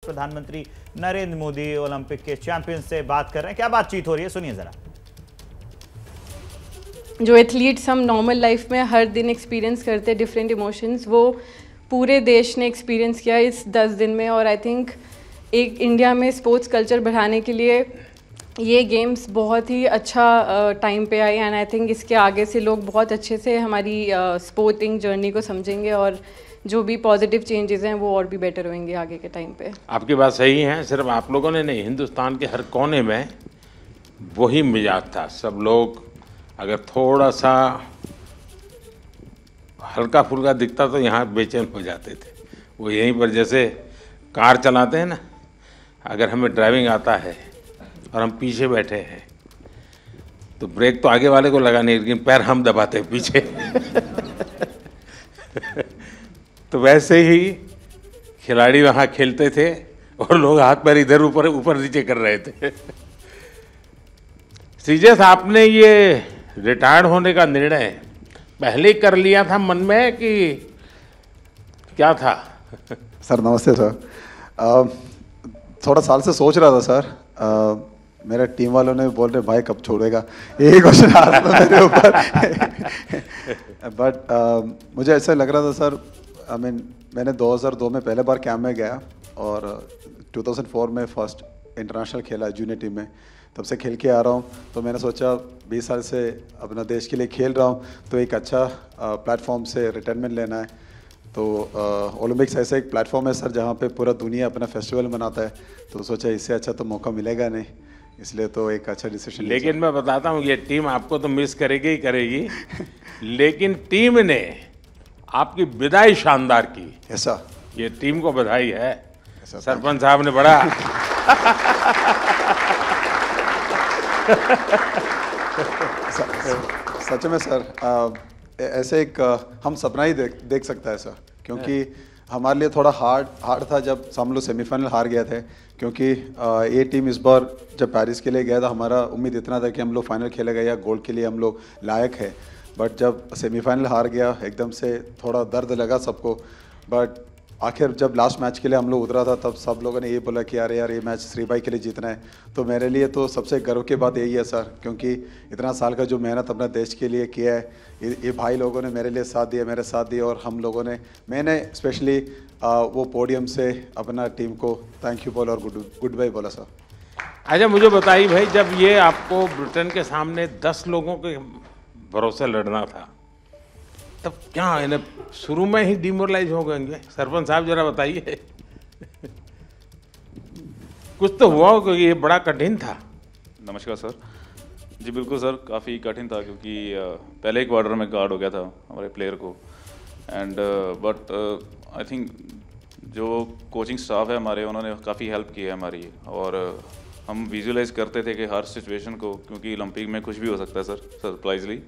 प्रधानमंत्री नरेंद्र मोदी ओलंपिक के चैंपियन से बात कर रहे हैं। क्या बातचीत हो रही है, सुनिए जरा। जो एथलीट्स हम नॉर्मल लाइफ में हर दिन एक्सपीरियंस करते हैं डिफरेंट इमोशंस, वो पूरे देश ने एक्सपीरियंस किया इस 10 दिन में। और आई थिंक एक इंडिया में स्पोर्ट्स कल्चर बढ़ाने के लिए ये गेम्स बहुत ही अच्छा टाइम पे आई। एंड आई थिंक इसके आगे से लोग बहुत अच्छे से हमारी स्पोर्टिंग जर्नी को समझेंगे और जो भी पॉजिटिव चेंजेस हैं वो और भी बेटर होंगे आगे के टाइम पे। आपकी बात सही है, सिर्फ आप लोगों ने नहीं, हिंदुस्तान के हर कोने में वही मिजाज था। सब लोग अगर थोड़ा सा हल्का फुल्का दिखता तो यहाँ बेचैन हो जाते थे। वो यहीं पर जैसे कार चलाते हैं ना, अगर हमें ड्राइविंग आता है और हम पीछे बैठे हैं तो ब्रेक तो आगे वाले को लगाने, लेकिन पैर हम दबाते हैं पीछे। तो वैसे ही खिलाड़ी वहाँ खेलते थे और लोग हाथ पैर इधर ऊपर ऊपर नीचे कर रहे थे। श्रीजेश, आपने ये रिटायर्ड होने का निर्णय पहले कर लिया था मन में कि क्या था? सर नमस्ते सर। थोड़ा साल से सोच रहा था सर। मेरे टीम वालों ने बोल रहे भाई कब छोड़ेगा, यही क्वेश्चन आ रहा था मेरे ऊपर। बट मुझे ऐसा लग रहा था सर, मैंने 2002 में पहले बार कैंप में गया और 2004 में फर्स्ट इंटरनेशनल खेला जूनियर टीम में, तब से खेल के आ रहा हूँ। तो मैंने सोचा 20 साल से अपना देश के लिए खेल रहा हूँ तो एक अच्छा प्लेटफॉर्म से रिटायरमेंट लेना है। तो ओलंपिक्स ऐसा एक प्लेटफॉर्म है सर जहाँ पे पूरा दुनिया अपना फेस्टिवल मनाता है, तो सोचा इससे अच्छा तो मौका मिलेगा नहीं, इसलिए तो एक अच्छा डिसीजन। लेकिन मैं बताता हूँ ये टीम आपको तो मिस करेगी ही करेगी, लेकिन टीम ने आपकी विदाई शानदार की। ऐसा ये टीम को बधाई है। सरपंच साहब ने बड़ा सच में सर ऐसे एक हम सपना ही देख सकता है सर, क्योंकि हमारे लिए थोड़ा हार्ड था जब हम लोग सेमीफाइनल हार गए थे, क्योंकि ये टीम इस बार जब पेरिस के लिए गया था हमारा उम्मीद इतना था कि हम लोग फाइनल खेलेगा या गोल्ड के लिए हम लोग लायक है। बट जब सेमीफाइनल हार गया एकदम से थोड़ा दर्द लगा सबको। बट आखिर जब लास्ट मैच के लिए हम लोग उतरा था तब सब लोगों ने ये बोला कि यार ये मैच श्रीबाई के लिए जीतना है। तो मेरे लिए तो सबसे गर्व की बात यही है सर, क्योंकि इतना साल का जो मेहनत अपना देश के लिए किया है, ये भाई लोगों ने मेरे लिए साथ दिया, मेरे साथ दिया, और हम लोगों ने, मैंने स्पेशली वो पोडियम से अपना टीम को थैंक यू बोला और गुड बाय बोला सर। अच्छा मुझे बताइए भाई, जब ये आपको ब्रिटेन के सामने 10 लोगों के भरोसे लड़ना था तब क्या इन्हें शुरू में ही डिमोरलाइज हो गए? सरपंच साहब जरा बताइए। कुछ तो हुआ हो क्योंकि ये बड़ा कठिन था। नमस्कार सर। जी बिल्कुल सर, काफ़ी कठिन था क्योंकि पहले ही क्वार्टर में गार्ड हो गया था हमारे प्लेयर को। एंड बट आई थिंक जो कोचिंग स्टाफ है हमारे, उन्होंने काफ़ी हेल्प की है हमारी। और हम विजुअलाइज करते थे कि हर सिचुएशन को, क्योंकि ओलंपिक में कुछ भी हो सकता है सर सरप्राइजली।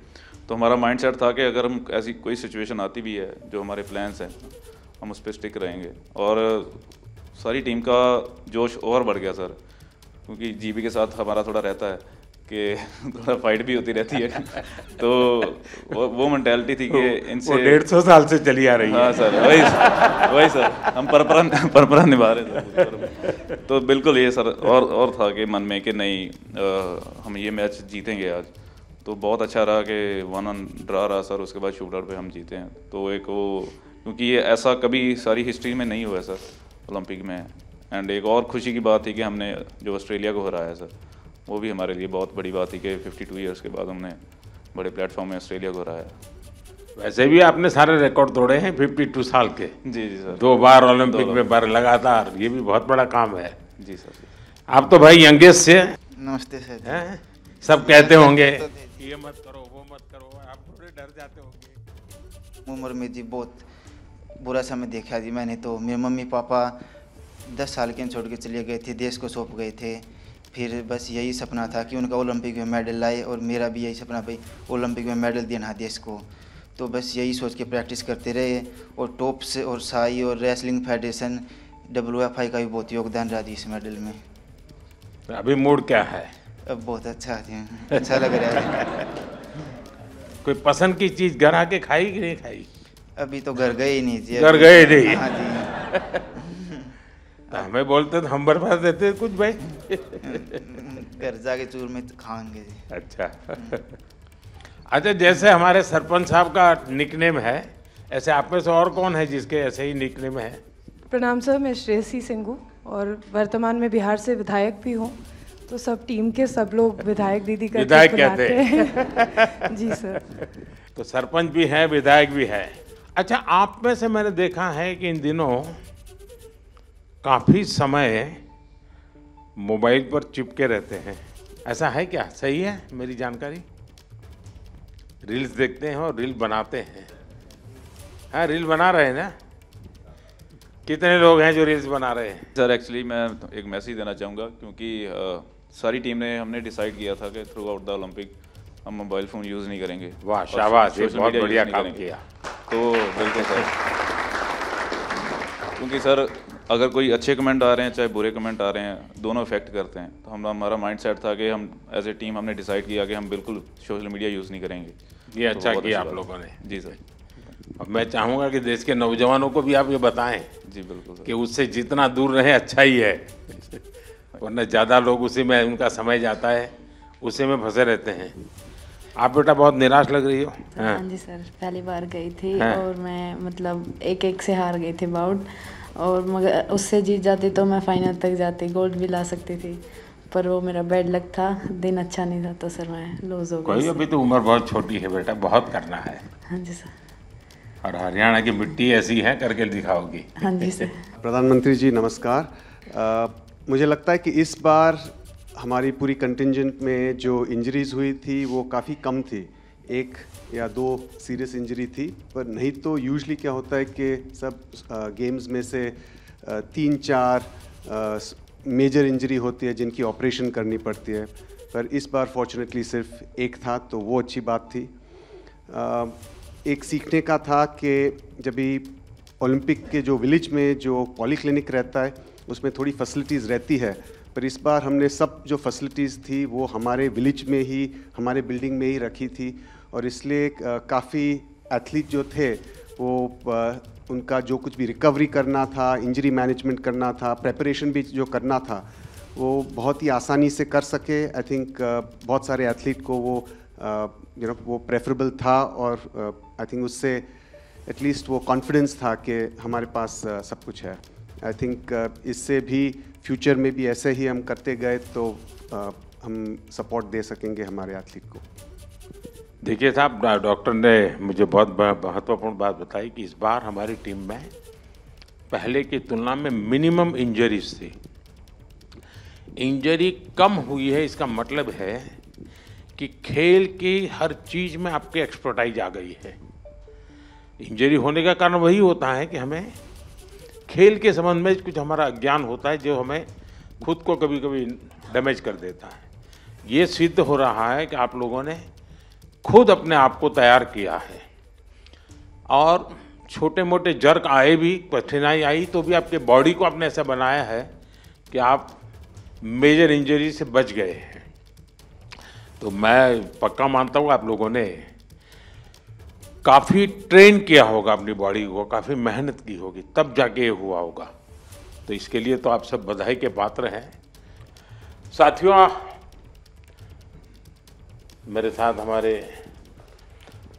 तो हमारा माइंडसेट था कि अगर हम ऐसी कोई सिचुएशन आती भी है, जो हमारे प्लान्स हैं, हम उस पर स्टिक रहेंगे। और सारी टीम का जोश और बढ़ गया सर, क्योंकि जीबी के साथ हमारा थोड़ा रहता है कि थोड़ा फाइट भी होती रहती है। तो वो मेंटालिटी थी कि इनसे 150 साल से चली आ रही है। हाँ सर, वही सर, हम परंपरा निभा रहे थे। तो बिल्कुल ये सर और था कि मन में कि नहीं हम ये मैच जीतेंगे आज। तो बहुत अच्छा रहा कि 1-1 ड्रा रहा सर, उसके बाद शूट आउट पे हम जीते हैं। तो एक वो, क्योंकि ये ऐसा कभी सारी हिस्ट्री में नहीं हुआ है सर ओलंपिक में। एंड एक और खुशी की बात थी कि हमने जो ऑस्ट्रेलिया को हराया सर, वो भी हमारे लिए बहुत बड़ी बात थी कि 52 ईयर्स के बाद हमने बड़े प्लेटफॉर्म में ऑस्ट्रेलिया को हराया। वैसे भी आपने सारे रिकॉर्ड तोड़े हैं 52 साल के। जी जी सर, 2 बार ओलंपिक में बार लगातार, ये भी बहुत बड़ा काम है। जी सर। आप तो भाई यंगेस्ट से। नमस्ते सर। हैं? सब कहते होंगे ये मत करो वो मत करो, आप थोड़े डर जाते होंगे। उम्र में जी बहुत बुरा समय देखा जी मैंने। तो मेरे मम्मी पापा 10 साल के छोड़ के चले गए थे, देश को सौंप गए थे। फिर बस यही सपना था कि उनका ओलंपिक में मेडल लाए, और मेरा भी यही सपना भाई ओलंपिक में मेडल देना देश को। तो बस यही सोच के प्रैक्टिस करते रहे। और टॉप्स और साई और रेसलिंग फेडरेशन WFI का भी बहुत योगदान रहा जी इस मेडल में। अभी मूड क्या है? अब बहुत अच्छा है, अच्छा लग रहा है। कोई पसंद की चीज़ घर आके खाई कि नहीं खाई? अभी तो घर गए ही नहीं जी। घर गए नहीं? हाँ जी। तो हमें बोलते तो हम बर्बाद देते कुछ भाई। घर जाके चूर में खाएंगे जी। अच्छा अच्छा, जैसे हमारे सरपंच साहब का निकनेम है, ऐसे आप में से और कौन है जिसके ऐसे ही निकनेम है? प्रणाम सर, मैं श्रेयसी सिंह हूँ और वर्तमान में बिहार से विधायक भी हूँ। तो सब टीम के सब लोग विधायक दीदी करके विधायक बुलाते कहते हैं। जी सर। तो सरपंच भी है, विधायक भी है। अच्छा, आप में से मैंने देखा है कि इन दिनों काफी समय मोबाइल पर चिपके रहते हैं, ऐसा है क्या? सही है मेरी जानकारी? रील्स देखते हैं और रील बनाते हैं। हाँ, रील बना रहे हैं ना? कितने लोग हैं जो रील्स बना रहे हैं? सर एक्चुअली मैं एक मैसेज देना चाहूँगा, क्योंकि सारी टीम ने हमने डिसाइड किया था कि थ्रू आउट द ओलंपिक हम मोबाइल फ़ोन यूज़ नहीं करेंगे। वाह, शाबाश, ये सोशल बहुत मीडिया बढ़िया यूज़ नहीं काम करेंगे। किया। तो बिल्कुल सर, क्योंकि सर अगर कोई अच्छे कमेंट आ रहे हैं चाहे बुरे कमेंट आ रहे हैं, दोनों इफेक्ट करते हैं। तो हमारा माइंड सेट था कि हम एज ए टीम हमने डिसाइड किया कि हम बिल्कुल सोशल मीडिया यूज़ नहीं करेंगे। ये अच्छा बहुत किया अच्छी आप बात। लोगों ने। जी सर। अब मैं चाहूँगा कि देश के नौजवानों को भी आप ये बताएं जी बिल्कुल सर। कि उससे जितना दूर रहे अच्छा ही है, वरना ज़्यादा लोग उसी में उनका समय जाता है, उसी में फंसे रहते हैं। आप बेटा बहुत निराश लग रही हो। हाँ जी सर, पहली बार गई थी हाँ। और मैं मतलब एक से हार गई थी बाउट, और मगर उससे जीत जाती तो मैं फाइनल तक जाती, गोल्ड भी ला सकती थी, पर वो मेरा बैड लक था, दिन अच्छा नहीं था तो सर मैं लूज हो कोई, गई। अभी तो उम्र बहुत छोटी है बेटा, बहुत करना है। हाँ जी सर। और हरियाणा की मिट्टी ऐसी है, करके दिखाओगी। हाँ जी सर। प्रधानमंत्री जी नमस्कार। मुझे लगता है कि इस बार हमारी पूरी कंटिंजेंट में जो इंजरीज हुई थी वो काफ़ी कम थी, 1 या 2 सीरियस इंजरी थी। पर नहीं तो यूजुअली क्या होता है कि सब गेम्स में से 3-4 मेजर इंजरी होती है जिनकी ऑपरेशन करनी पड़ती है, पर इस बार फॉर्चुनेटली सिर्फ 1 था, तो वो अच्छी बात थी। एक सीखने का था कि जब भी ओलंपिक के जो विलेज में जो पॉलीक्लिनिक रहता है उसमें थोड़ी फैसिलिटीज़ रहती है, पर इस बार हमने सब जो फैसिलिटीज़ थी वो हमारे विलेज में ही, हमारे बिल्डिंग में ही रखी थी, और इसलिए काफ़ी एथलीट जो थे वो उनका जो कुछ भी रिकवरी करना था, इंजरी मैनेजमेंट करना था, प्रेपरेशन भी जो करना था, वो बहुत ही आसानी से कर सके। आई थिंक बहुत सारे एथलीट को वो वो प्रेफरेबल था, और आई थिंक उससे एटलीस्ट वो कॉन्फिडेंस था कि हमारे पास सब कुछ है। आई थिंक इससे भी फ्यूचर में भी ऐसे ही हम करते गए तो हम सपोर्ट दे सकेंगे हमारे एथलीट को। देखिए साहब, डॉक्टर ने मुझे बहुत महत्वपूर्ण बात बताई कि इस बार हमारी टीम में पहले की तुलना में मिनिमम इंजरीज थी। इंजरी कम हुई है, इसका मतलब है कि खेल की हर चीज़ में आपकी एक्सपर्टाइज आ गई है। इंजरी होने का कारण वही होता है कि हमें खेल के संबंध में कुछ हमारा अज्ञान होता है जो हमें खुद को कभी कभी डैमेज कर देता है। ये सिद्ध हो रहा है कि आप लोगों ने खुद अपने आप को तैयार किया है, और छोटे मोटे जर्क आए भी, कठिनाई आई तो भी आपके बॉडी को आपने ऐसा बनाया है कि आप मेजर इंजरी से बच गए हैं। तो मैं पक्का मानता हूँ आप लोगों ने काफ़ी ट्रेन किया होगा अपनी बॉडी को, काफ़ी मेहनत की होगी, तब जाके ये हुआ होगा। तो इसके लिए तो आप सब बधाई के पात्र हैं। साथियों, मेरे साथ हमारे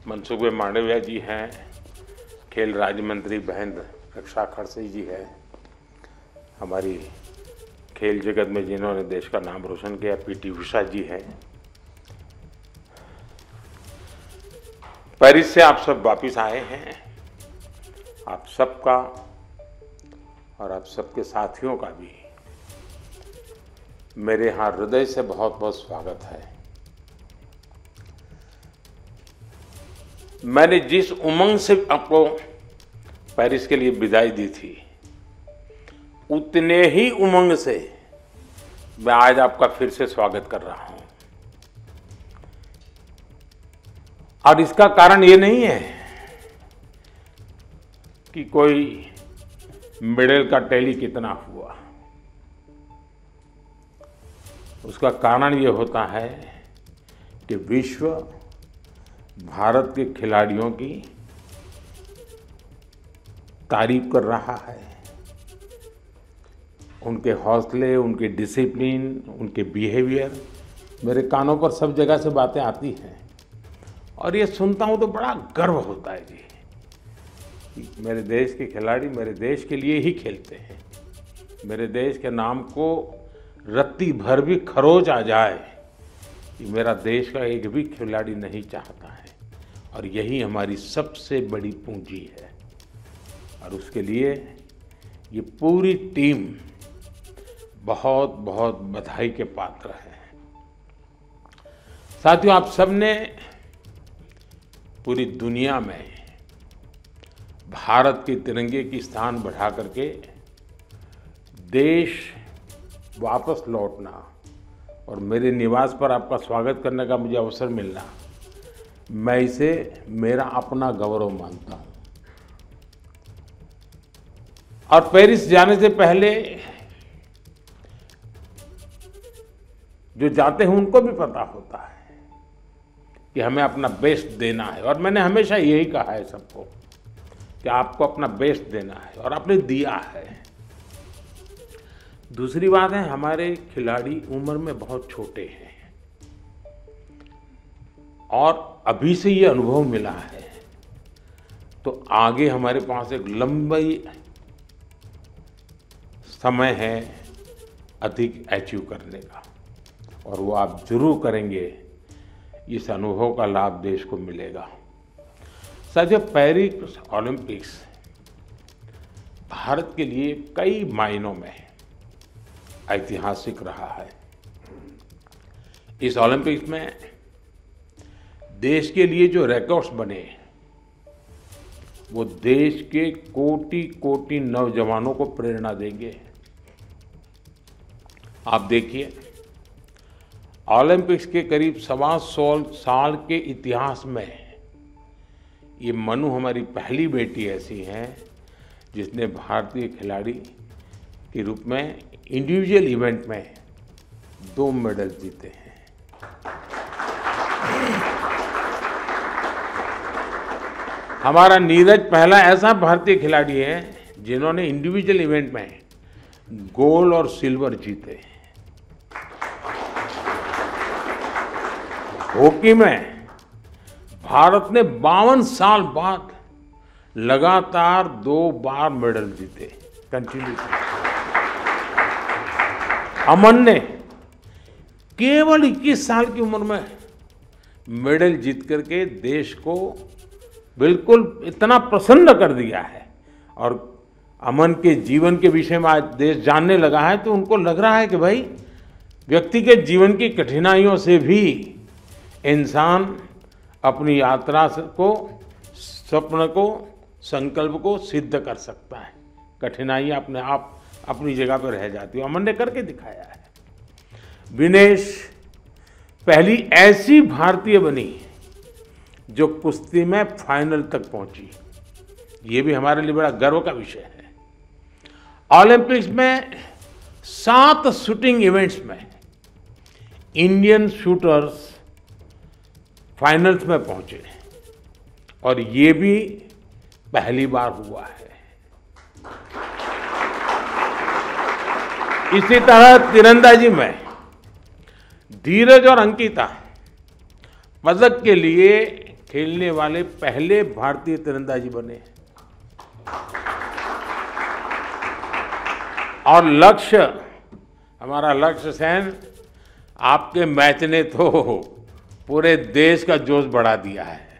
मनसुख मांडविया जी हैं, खेल राज्य मंत्री बहन रक्षा खड़से जी है, हमारी खेल जगत में जिन्होंने देश का नाम रोशन किया पीटी उषा जी हैं। पेरिस से आप सब वापिस आए हैं। आप सबका और आप सबके साथियों का भी मेरे यहाँ हृदय से बहुत बहुत स्वागत है। मैंने जिस उमंग से आपको पेरिस के लिए विदाई दी थी, उतने ही उमंग से मैं आज आपका फिर से स्वागत कर रहा हूं। और इसका कारण ये नहीं है कि कोई मेडल का टैली कितना हुआ, उसका कारण ये होता है कि विश्व भारत के खिलाड़ियों की तारीफ कर रहा है, उनके हौसले, उनके डिसिप्लिन, उनके बिहेवियर, मेरे कानों पर सब जगह से बातें आती हैं और ये सुनता हूँ तो बड़ा गर्व होता है जी कि मेरे देश के खिलाड़ी मेरे देश के लिए ही खेलते हैं। मेरे देश के नाम को रत्ती भर भी खरोच आ जाए कि मेरा देश का एक भी खिलाड़ी नहीं चाहता है, और यही हमारी सबसे बड़ी पूंजी है। और उसके लिए ये पूरी टीम बहुत बहुत बधाई के पात्र है। साथियों, आप सबने पूरी दुनिया में भारत के तिरंगे की स्थान बढ़ा करके देश वापस लौटना और मेरे निवास पर आपका स्वागत करने का मुझे अवसर मिलना, मैं इसे मेरा अपना गौरव मानता हूं। और पेरिस जाने से पहले जो जाते हैं उनको भी पता होता है कि हमें अपना बेस्ट देना है, और मैंने हमेशा यही कहा है सबको कि आपको अपना बेस्ट देना है, और आपने दिया है। दूसरी बात है, हमारे खिलाड़ी उम्र में बहुत छोटे हैं और अभी से ये अनुभव मिला है, तो आगे हमारे पास एक लंबी समय है अधिक अचीव करने का, और वो आप जरूर करेंगे। इस अनुभव का लाभ देश को मिलेगा। साथियों, पेरिस ओलंपिक्स भारत के लिए कई मायनों में ऐतिहासिक रहा है। इस ओलंपिक्स में देश के लिए जो रिकॉर्ड्स बने वो देश के कोटि कोटि नौजवानों को प्रेरणा देंगे। आप देखिए, ओलंपिक्स के करीब 125 साल के इतिहास में ये मनु हमारी पहली बेटी ऐसी है जिसने भारतीय खिलाड़ी के रूप में इंडिविजुअल इवेंट में 2 मेडल जीते हैं। हमारा नीरज पहला ऐसा भारतीय खिलाड़ी है जिन्होंने इंडिविजुअल इवेंट में गोल्ड और सिल्वर जीते। हॉकी में भारत ने 52 साल बाद लगातार 2 बार मेडल जीते कंटिन्यू। अमन ने केवल 21 साल की उम्र में मेडल जीत करके देश को बिल्कुल इतना प्रसन्न कर दिया है, और अमन के जीवन के विषय में आज देश जानने लगा है, तो उनको लग रहा है कि भाई व्यक्ति के जीवन की कठिनाइयों से भी इंसान अपनी यात्रा को, स्वप्न को, संकल्प को सिद्ध कर सकता है। कठिनाइयां अपने आप अपनी जगह पर रह जाती है। अमन ने करके दिखाया है। विनेश पहली ऐसी भारतीय बनी जो कुश्ती में फाइनल तक पहुंची। ये भी हमारे लिए बड़ा गर्व का विषय है। ओलंपिक्स में 7 शूटिंग इवेंट्स में इंडियन शूटर्स फाइनल्स में पहुंचे, और ये भी पहली बार हुआ है। इसी तरह तीरंदाजी में धीरज और अंकिता पदक के लिए खेलने वाले पहले भारतीय तीरंदाजी बने। और लक्ष्य, हमारा लक्ष्य सेन, आपके मैच ने तो पूरे देश का जोश बढ़ा दिया है।